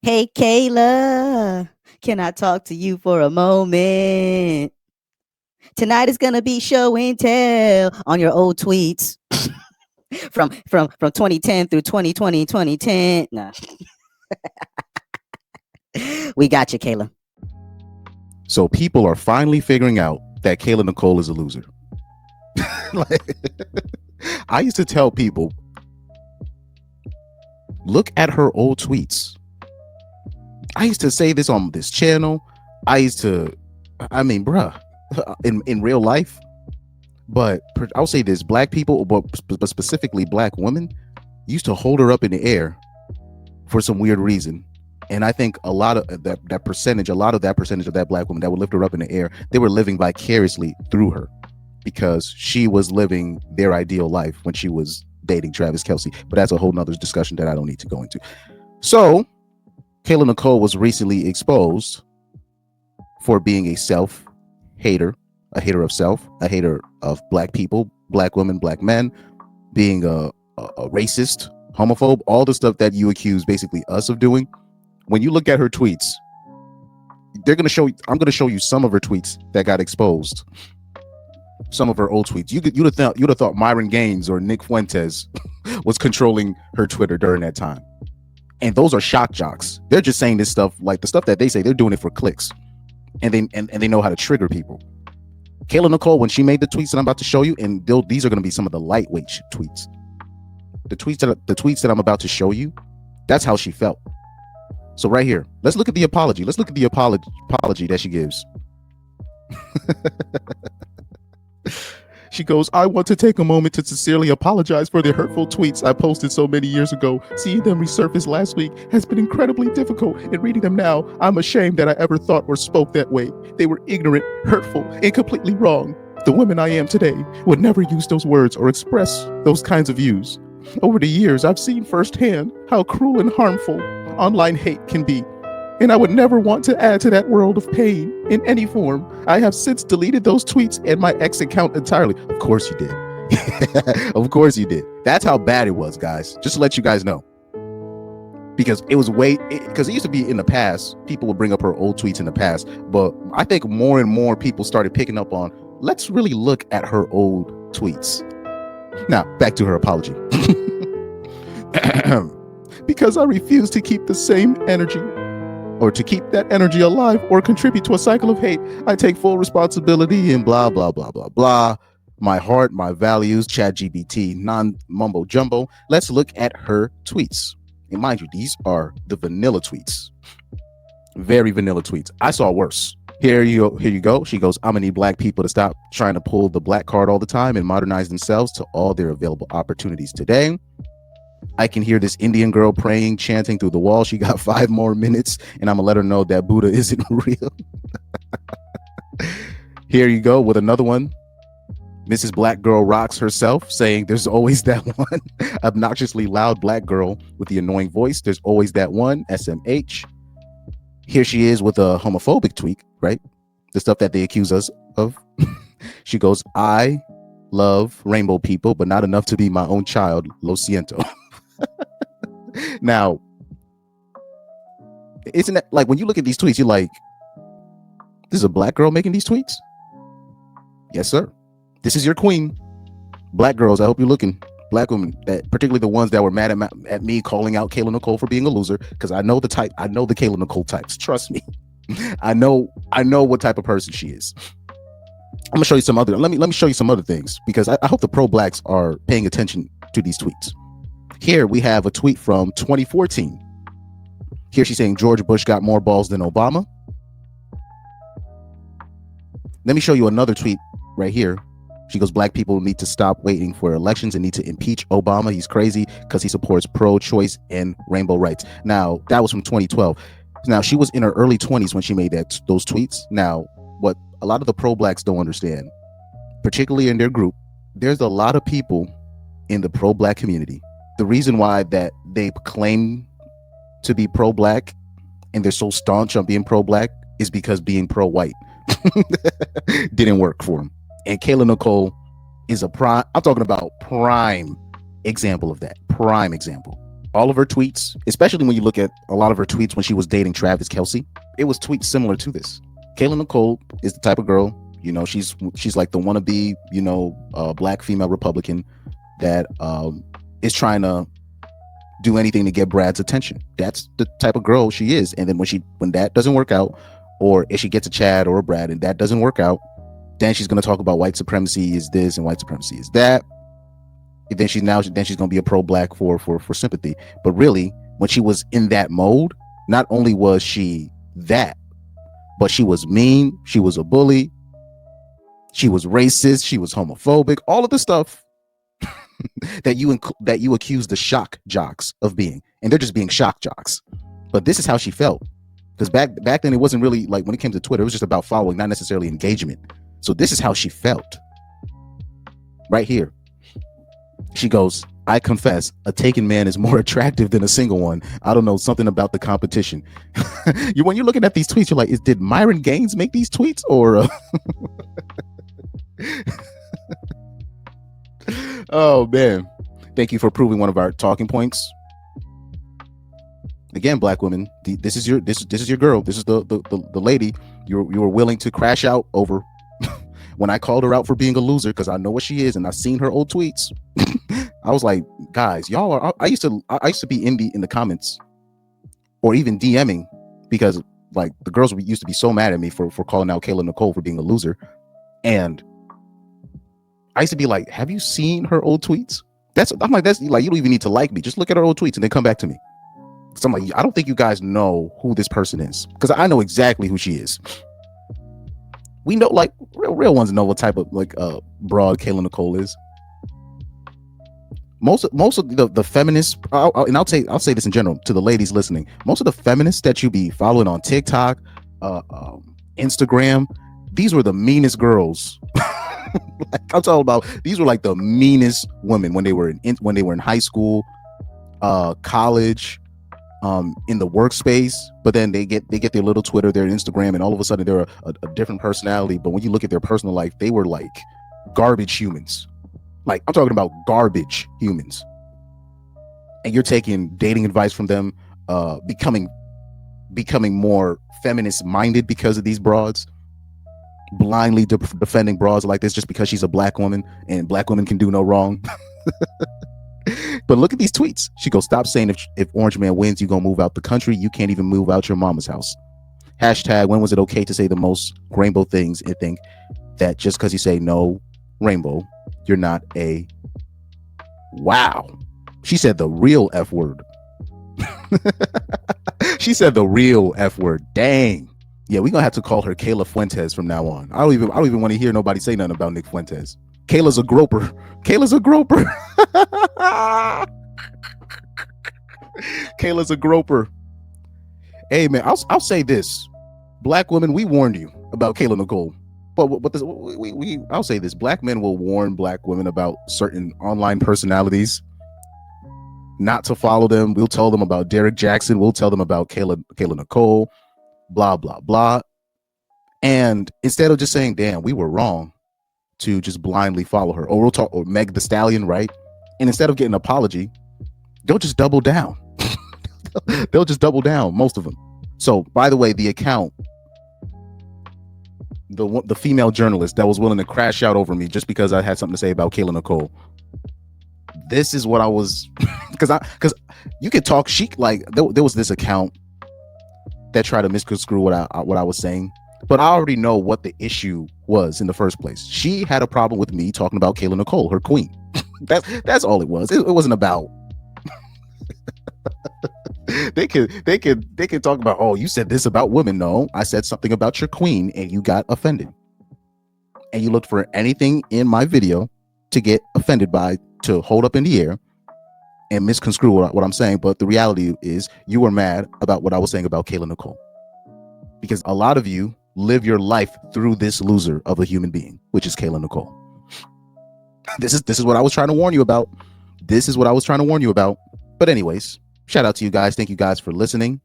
Hey, Kayla, can I talk to you for a moment? Tonight is gonna be show and tell on your old tweets from 2010 through 2020, 2010. Nah, we got you, Kayla. So people are finally figuring out that Kayla Nicole is a loser. Like, I used to tell people, look at her old tweets. I used to say this on this channel. Bruh, in real life. But I'll say this: black people, but specifically black women, used to hold her up in the air for some weird reason. And I think a lot of that percentage of that black woman that would lift her up in the air, they were living vicariously through her because she was living their ideal life when she was dating Travis Kelce. But that's a whole nother discussion that I don't need to go into. So Kayla Nicole was recently exposed for being a self-hater, a hater of self, a hater of black people, black women, black men, being a racist, homophobe, all the stuff that you accuse basically us of doing. When you look at her tweets, I'm going to show you some of her tweets that got exposed. Some of her old tweets. You'd have thought Myron Gaines or Nick Fuentes was controlling her Twitter during that time. And those are shock jocks. They're just saying this stuff, like the stuff that they say, they're doing it for clicks. And they know how to trigger people. Kayla Nicole, when she made the tweets that I'm about to show you, and these are going to be some of the lightweight tweets. The tweets that I'm about to show you, that's how she felt. So right here, let's look at the apology. Let's look at the apology that she gives. She goes, I want to take a moment to sincerely apologize for the hurtful tweets I posted so many years ago. Seeing them resurface last week has been incredibly difficult, and reading them now, I'm ashamed that I ever thought or spoke that way. They were ignorant, hurtful, and completely wrong. The woman I am today would never use those words or express those kinds of views. Over the years, I've seen firsthand how cruel and harmful online hate can be, and I would never want to add to that world of pain in any form. I have since deleted those tweets and my ex account entirely. Of course you did. Of course you did. That's how bad it was, guys. Just to let you guys know. Because it used to be in the past, people would bring up her old tweets in the past, but I think more and more people started picking up on, let's really look at her old tweets. Now, back to her apology. Because I refuse to keep the same energy, or to keep that energy alive, or contribute to a cycle of hate. I take full responsibility and blah, blah, blah, blah, blah. My heart, my values, ChatGPT, non-mumbo jumbo. Let's look at her tweets. And mind you, these are the vanilla tweets. Very vanilla tweets. I saw worse. Here you go. She goes, I'm gonna need black people to stop trying to pull the black card all the time and modernize themselves to all their available opportunities today. I can hear this Indian girl praying, chanting through the wall. She got 5 more minutes, and I'm gonna let her know that Buddha isn't real. Here you go with another one. Mrs. Black Girl Rocks herself saying there's always that one obnoxiously loud black girl with the annoying voice. There's always that one, SMH. Here she is with a homophobic tweet, right? The stuff that they accuse us of. She goes, I love rainbow people, but not enough to be my own child. Lo siento. Now, isn't that like when you look at these tweets, you're like, this is a black girl making these tweets? Yes, sir. This is your queen. Black girls, I hope you're looking. Black women, that particularly the ones that were mad at me calling out Kayla Nicole for being a loser, because I know the type. I know the Kayla Nicole types. Trust me. I know what type of person she is. I'm gonna show you some other. Let me show you some other things, because I hope the pro blacks are paying attention to these tweets. Here we have a tweet from 2014. Here she's saying George Bush got more balls than Obama. Let me show you another tweet right here. She goes, black people need to stop waiting for elections and need to impeach Obama. He's crazy because he supports pro-choice and rainbow rights. Now, that was from 2012. Now, she was in her early 20s when she made those tweets. Now, what a lot of the pro-blacks don't understand, particularly in their group, there's a lot of people in the pro-black community. The reason why that they claim to be pro-black and they're so staunch on being pro-black is because being pro-white didn't work for them. And Kayla Nicole is I'm talking about prime example of that. Prime example. All of her tweets, especially when you look at a lot of her tweets when she was dating Travis Kelce, it was tweets similar to this. Kayla Nicole is the type of girl, she's like the wannabe, black female Republican that is trying to do anything to get Brad's attention. That's the type of girl she is. And then when that doesn't work out, or if she gets a Chad or a Brad and that doesn't work out, then she's going to talk about white supremacy is this and white supremacy is that. Then she's going to be a pro-black for sympathy. But really, when she was in that mode, not only was she that, but she was mean, she was a bully, she was racist, she was homophobic, all of the stuff that you accuse the shock jocks of being, and they're just being shock jocks. But this is how she felt, because back then it wasn't really like, when it came to Twitter, it was just about following, not necessarily engagement. So this is how she felt right here. She goes, I confess, a taken man is more attractive than a single one. I don't know, something about the competition. When you're looking at these tweets, you're like, did Myron Gaines make these tweets, or oh man, thank you for proving one of our talking points. Again, black women, this is your girl. This is the lady you were willing to crash out over when I called her out for being a loser, because I know what she is and I've seen her old tweets. I was like, guys, y'all are. I used to be in the comments or even DMing, because like the girls used to be so mad at me for calling out Kayla Nicole for being a loser, and I used to be like, have you seen her old tweets? I'm like, that's like, you don't even need to like me. Just look at her old tweets and then come back to me. So I'm like, I don't think you guys know who this person is, because I know exactly who she is. We know, like, real ones know what type of like broad Kayla Nicole is. Most of the feminists, and I'll say this in general to the ladies listening. Most of the feminists that you be following on TikTok, Instagram, these were the meanest girls. Like, I'm talking about, these were like the meanest women when they were in high school, college, in the workspace. But then they get their little Twitter, their Instagram, and all of a sudden they're a different personality. But when you look at their personal life, they were like garbage humans. Like, I'm talking about garbage humans. And you're taking dating advice from them, becoming more feminist minded because of these broads, blindly defending broads like this just because she's a black woman and black women can do no wrong. But look at these tweets. She goes, stop saying if Orange Man wins, you gonna move out the country. You can't even move out your mama's house. Hashtag, when was it okay to say the most rainbow things and think that just because you say no rainbow, you're not a wow. She said the real F word. She said the real F word. Dang. Yeah, we're gonna have to call her Kayla Fuentes from now on. I don't even want to hear nobody say nothing about Nick Fuentes. Kayla's a groper. Kayla's a groper. Kayla's a groper. Hey man, I'll say this. Black women, we warned you about Kayla Nicole. But this, I'll say this: black men will warn black women about certain online personalities, not to follow them. We'll tell them about Derek Jackson. We'll tell them about Kayla Nicole, blah blah blah. And instead of just saying, "Damn, we were wrong," to just blindly follow her, or we'll talk, or Meg the Stallion, right? And instead of getting an apology, they'll just double down. They'll just double down, most of them. So, by the way, the account, the female journalist that was willing to crash out over me just because I had something to say about Kayla Nicole. This is what I was, because you could talk. There was this account that tried to misconstrue what I was saying, but I already know what the issue was in the first place. She had a problem with me talking about Kayla Nicole, her queen. That's all it was. It wasn't about. They could talk about, oh, you said this about women. No, I said something about your queen and you got offended. And you looked for anything in my video to get offended by, to hold up in the air and misconstrue what I'm saying. But the reality is you were mad about what I was saying about Kayla Nicole. Because a lot of you live your life through this loser of a human being, which is Kayla Nicole. This is what I was trying to warn you about. This is what I was trying to warn you about. But anyways, shout out to you guys. Thank you guys for listening.